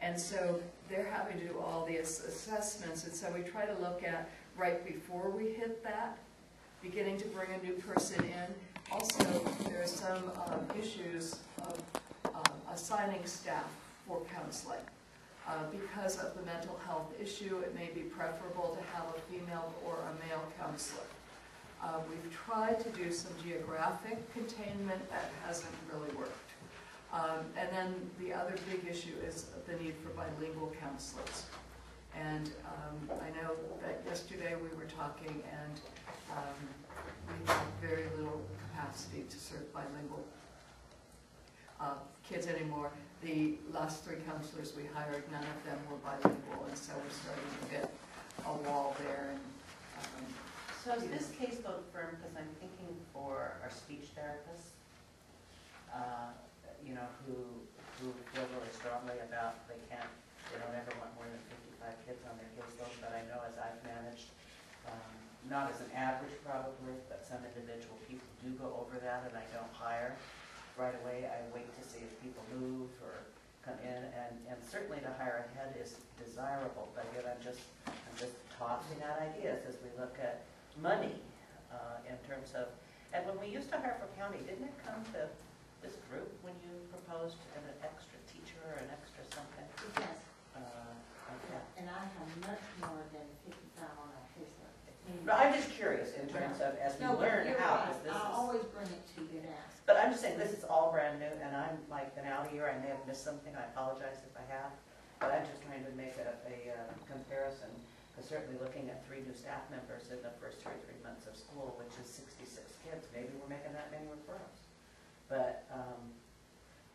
And so they're having to do all these assessments, and so we try to look at right before we hit that, beginning to bring a new person in. Also, there are some issues of assigning staff for counseling. Because of the mental health issue, it may be preferable to have a female or a male counselor. We've tried to do some geographic containment. That hasn't really worked. And then the other big issue is the need for bilingual counselors. And I know that yesterday we were talking, and we have very little capacity to serve bilingual kids anymore. The last 3 counselors we hired, none of them were bilingual, and so we're starting to get a wall there. And, so is this caseload firm, because I'm thinking for our speech therapists, you know, who feel really strongly about they don't ever want more than 55 kids on their caseload, but I know as I've managed, not as an average probably, but some individual people do go over that, and I don't hire right away. I wait to see if people move or come in, and certainly to hire ahead is desirable, but yet I'm just tossing out ideas as we look at money in terms of, and when we used to hire for county, didn't it come to this group when you proposed an extra teacher or an extra something? Yes. Okay. And I have much more than 55 on our caseload. But I'm just curious in terms of, as we learn how, right. I'll always bring it to you and ask. But I'm just saying, this is all brand new, and I'm like an out year. I may have missed something. I apologize if I have. But I'm just trying to make a comparison, because certainly looking at 3 new staff members in the first 2 or 3 months of school, which is 66 kids, maybe we're making that many referrals. But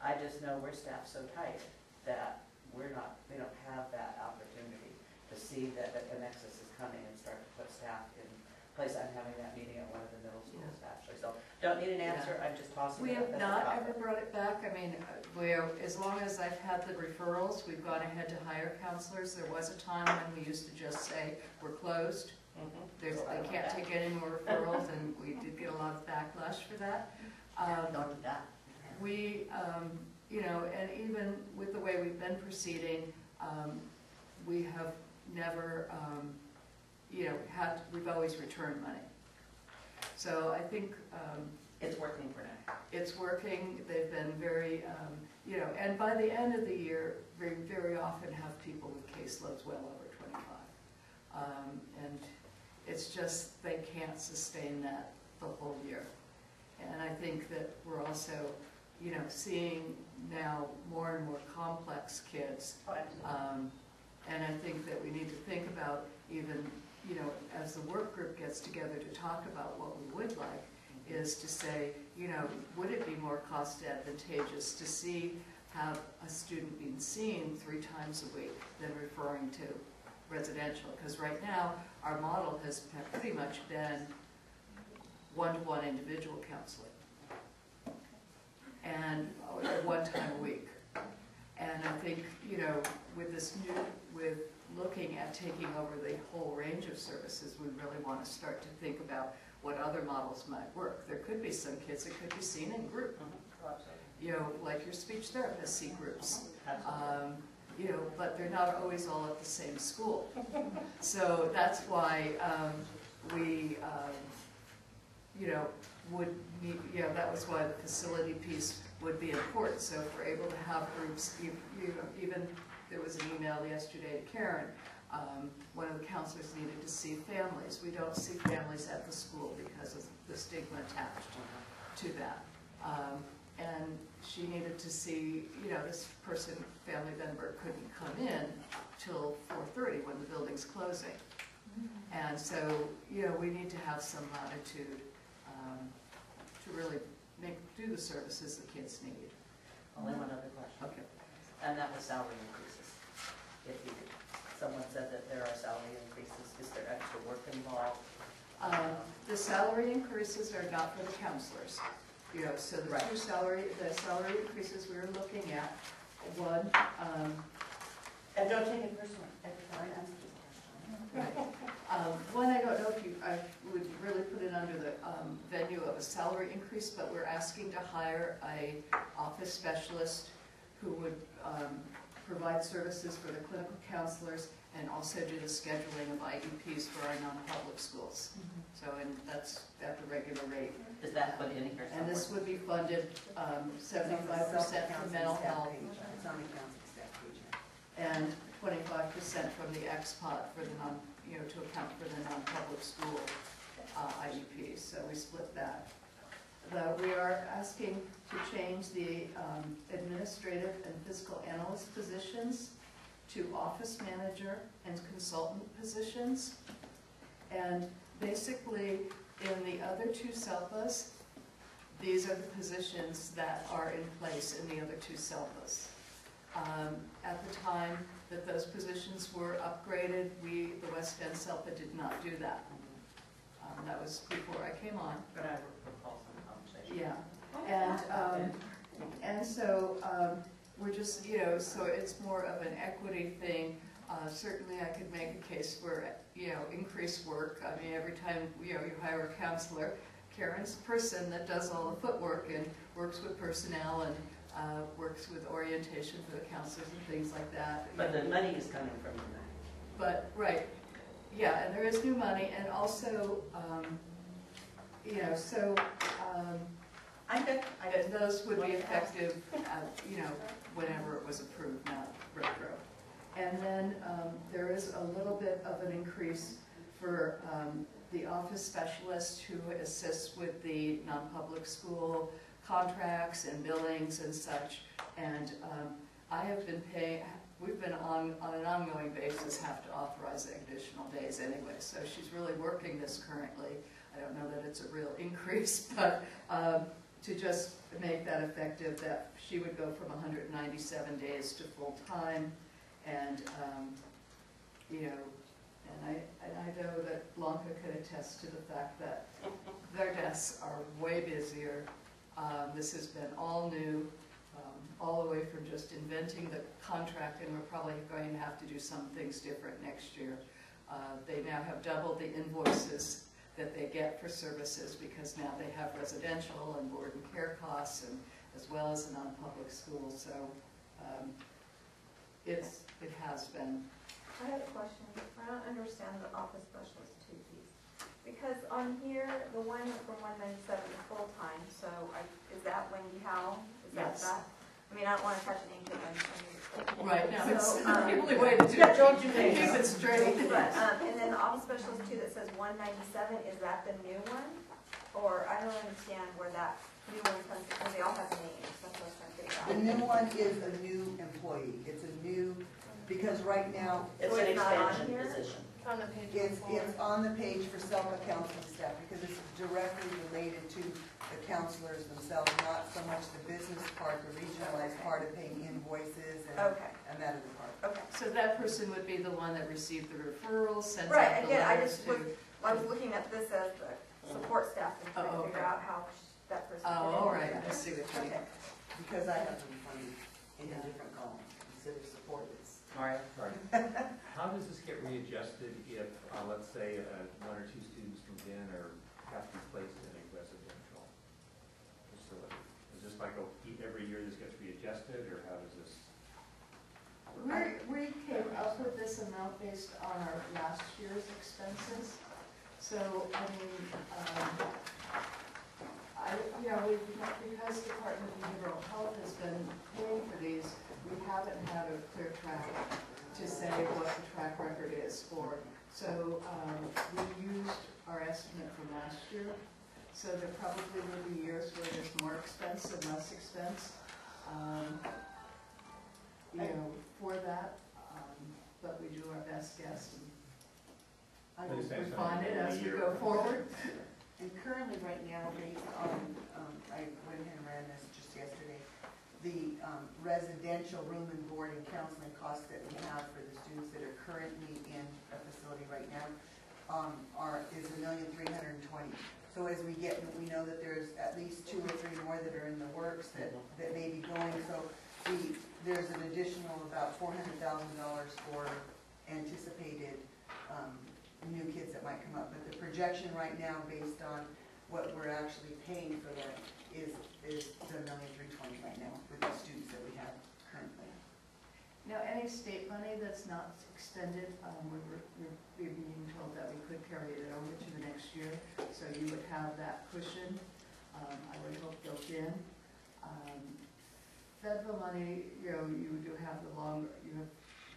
I just know we're staffed so tight that we don't have that opportunity to see that a nexus is coming and start to put staff in place. I'm having that meeting at one of the middle schools, actually. So don't need an answer. I'm just tossing we it. have not ever brought it back. I mean, as long as I've had the referrals, we've gone ahead to hire counselors. There was a time when we used to just say, we're closed. They can't take any more referrals, and we did get a lot of backlash for that. We, you know, and even with the way we've been proceeding, we have never, you know, we've always returned money. So I think it's working for now. It's working. They've been very, you know, and by the end of the year, very, very often have people with caseloads well over 25. And it's just, they can't sustain that the whole year. And I think that we're also, you know, seeing now more and more complex kids. And I think that we need to think about even, you know, as the work group gets together to talk about what we would like, is to say, you know, would it be more cost advantageous to have a student being seen 3 times a week than referring to residential? Because right now, our model has pretty much been one-to-one individual counseling, and 1 time a week. And I think, you know, with this with looking at taking over the whole range of services, we really want to start to think about what other models might work. There could be some kids that could be seen in group, you know, like your speech therapists see groups. You know, but they're not always all at the same school. So that's why we, you know, would need, you know, that was why the facility piece would be important. So if we're able to have groups, you know, even there was an email yesterday to Karen, one of the counselors needed to see families. We don't see families at the school because of the stigma attached to that. And she needed to see, you know, this family member couldn't come in till 4:30 when the building's closing. And so, you know, we need to have some latitude to really do the services the kids need. Only one other question. Okay. And that was salary increases. If you could, someone said that there are salary increases. Is there extra work involved? The salary increases are not for the counselors. You know, so the salary increases we were looking at, one. And don't take it personally. Every time I answer this question. Right. One, I don't know if I would really put it under the venue of a salary increase, but we're asking to hire a office specialist who would provide services for the clinical counselors, and also do the scheduling of IEPs for our non-public schools. So, and that's at the regular rate. Is that put in here somewhere? And this would be funded 75% from mental health It's on the counseling staff page now. and 25% from the XPOT for the to account for the non-public school IEPs. So we split that. We are asking to change the administrative and fiscal analyst positions to office manager and consultant positions. And basically, in the other two SELPAs, these are the positions that are in place in the other two SELPAs. At the time that those positions were upgraded, the West End SELPA did not do that. That was before I came on. But I recall some conversation. Yeah, and so we're just, so it's more of an equity thing. Certainly I could make a case for, increased work. I mean, every time, you hire a counselor, Karen's the person that does all the footwork and works with personnel and works with orientation for the counselors and things like that. But the money is coming from the money. But, right, yeah, and there is new money, and also, and those would be effective, whenever it was approved, not retro. And then there is a little bit of an increase for the office specialist who assists with the non-public school contracts and billings and such. And I have been paying, we've been on an ongoing basis have to authorize additional days anyway. So she's really working this currently. I don't know that it's a real increase, but to just make that effective, that she would go from 197 days to full time. And and I know that Blanca could attest to the fact that their desks are way busier. This has been all new, all the way from just inventing the contract, and we're probably going to have to do some things different next year. They now have doubled the invoices that they get for services because now they have residential and board and care costs, and as well as the non-public schools. So it has been. I have a question. I don't understand the office specialist too piece. Because on here, the one from 197 is full-time, so is that Wendy Howell? Is that Yes. that? I mean, I don't want to touch anything on full-time. Right, now it's So, the only way to do it. don't you Keep think so? it straight. But, and then the office specialist too that says 197, is that the new one? Or I don't understand where that new one comes from, because they all have names, that's what I was trying to figure out. The new one is a new employee. It's a new, because right now, It's So an it's not on expansion here? position. On the page it's before. on the page for SELPA counseling staff because it's directly related to the counselors themselves, not so much the business part, the regionalized part of paying invoices and Okay, that other part. okay. So that person would be the one that received the referrals, sends Right, out the again, I letters just to. I was looking at this as the support staff and trying to Oh, figure okay. out how that person. Oh, fit in. all right, I see what you mean. Okay. Because I have them funded in a different column instead of support. It's Mario? Sorry. How does this get readjusted if, let's say, one or two students moved in or have to be placed in a residential facility? Is this like every year this gets readjusted, or how does this? We came up with this amount based on our last year's expenses. So, I mean, because Department of Behavioral Health has been paying for these, we haven't had a clear track to say what the track record is for. So we used our estimate from last year. So there probably will be years where there's more expense and less expense, for that. But we do our best guess. And I will refine it as we go forward. And currently, right now, based on, I went ahead and ran this just yesterday, the residential room and board and counseling costs that we have for the students that are currently in a facility right now is $1,320,000. So as we know that there's at least 2 or 3 more that are in the works that may be going. So there's an additional about $400,000 for anticipated new kids that might come up, but the projection right now, based on what we're actually paying for that, is the $1,320,000 right now with the students that we have currently. Now, state money that's not extended. We're being told that we could carry it over to the next year, so you would have that cushion, I would hope, built in. Federal money, you know, you do have the longer, you have,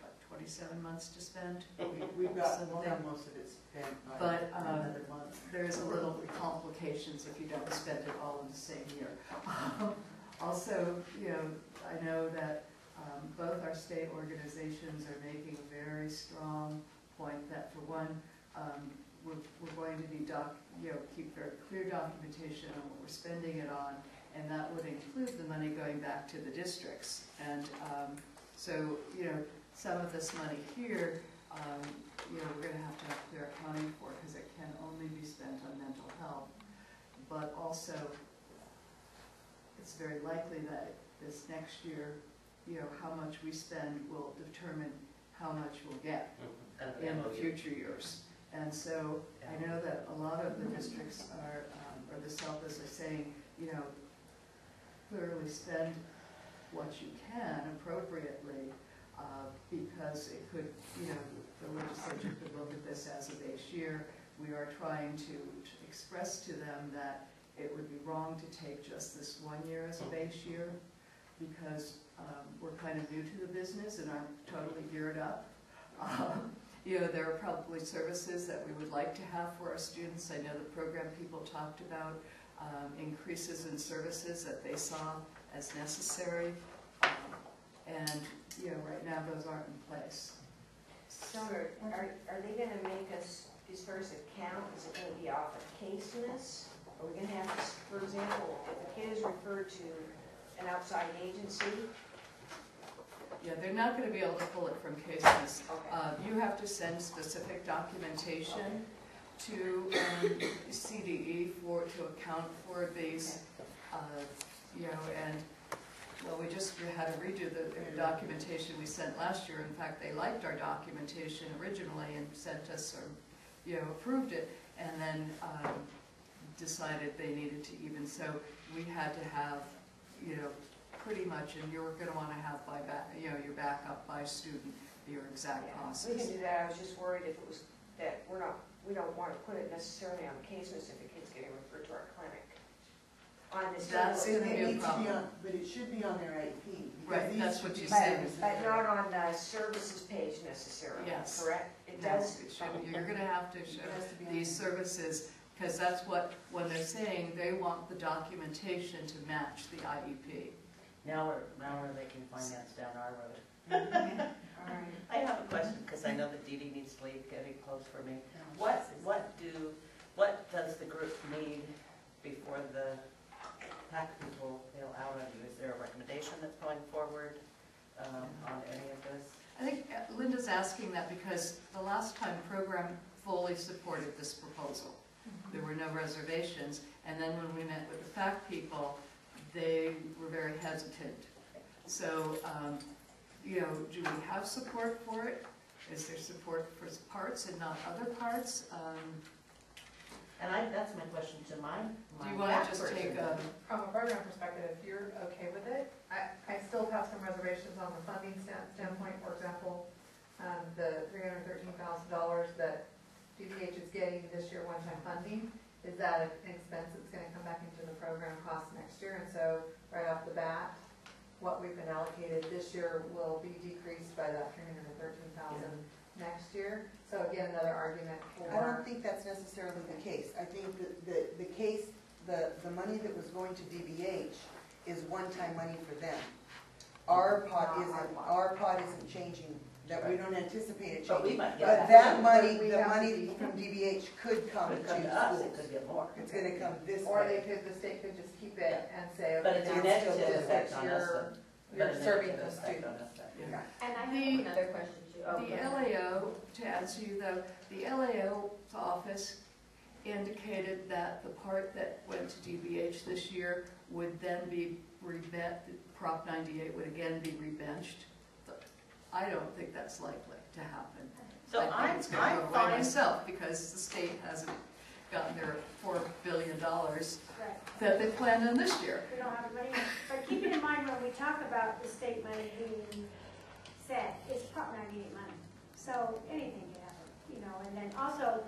what, 27 months to spend? We'll have Something. most of it spent by But another month. there's a little complications if you don't spend it all in the same year. Also, you know, I know that both our state organizations are making a very strong point that, for one, we're going to need keep very clear documentation on what we're spending it on, and that would include the money going back to the districts. And so, you know, some of this money here, you know, we're going to have clear accounting for, because it can only be spent on mental health. But also, it's very likely that this next year, you know, how much we spend will determine how much we'll get in future years. And so I know that a lot of the districts are, or the SELPAs are saying, you know, clearly spend what you can appropriately, because it could, you know, the legislature could look at this as a base year. We are trying to express to them that it would be wrong to take just this 1 year as a base year, because we're kind of new to the business and aren't totally geared up. You know, there are probably services that we would like to have for our students. I know the program people talked about increases in services that they saw as necessary. And, you know, right now those aren't in place. So are they gonna make us, as far as account, is it gonna be off of caseness? Are we gonna have to, for example, if a kid is referred to an outside agency? Yeah, they're not going to be able to pull it from cases. Okay. You have to send specific documentation to CDE to account for these, you know, and, well, we had to redo the documentation we sent last year. In fact, they liked our documentation originally and sent us, or, you know, approved it, and then decided they needed to even, so we had to have, you know, pretty much, and you're going to want to have your backup by student, your exact process. We can do that. I was just worried if it was that we don't want to put it necessarily on caseness if a kid's getting referred to our clinic. On this. That's going to be a problem. But it should be on their IEP. Right, that's what you said. said. But not on the services page necessarily. Yes. Correct? It Yes, does. it should. You're going to have to show these services, because that's what, when they're saying they want the documentation to match the IEP. Now we're making finance down our road. All right. I have a question, because I know that Dee Dee needs to leave, getting close for me. What does the group need before the PAC people bail out on you? Is there a recommendation that's going forward on any of this? I think Linda's asking that because the last time program fully supported this proposal. There were no reservations, and then when we met with the FAC people, they were very hesitant. So, you know, do we have support for it? Is there support for parts and not other parts? And that's my question to my Do you want to just take a... From a program perspective, if you're okay with it, I still have some reservations on the funding standpoint. For example, the $313,000 that DBH is getting this year one-time funding, is that an expense that's going to come back into the program cost next year? And so right off the bat, what we've been allocated this year will be decreased by that $313,000 next year. So again, another argument for... I don't think that's necessarily the case. I think that the money that was going to DBH is one-time money for them. Our pot isn't changing. That we don't anticipate it changing. But that money, the money from DBH could come to schools. It could get more. It's going to come this Or way. the state could just keep it and say, But okay, it's now a it's negative still effect this on year, us. you're serving the student. Yeah. And I have another question too. The LAO, to answer you though, the LAO's office indicated that the part that went to DBH this year would then be Prop 98 would again be rebenched. I don't think that's likely to happen. So I think it's going to go away myself, because the state hasn't gotten their $4 billion that they planned on this year. We don't have the money. But keeping in mind when we talk about the state money being set, it's So anything can happen, you know, and then also,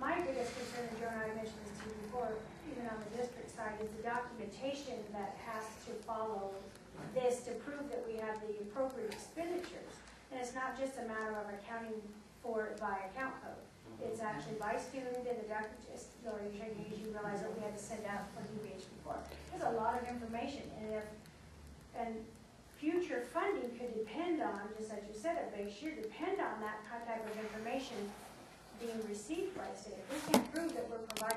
my biggest concern, and Joe and I mentioned this to you before, even on the district side, is the documentation that has to follow this to prove that we have the appropriate expenditures. And it's not just a matter of accounting for it by account code. It's actually by student, and the document, Laura, you're shaking your head, you realize that we had to send out for DBH before. There's a lot of information, and future funding could depend on, just as you said, a base year, depend on that type of information being received by the state. If we can't prove that we're providing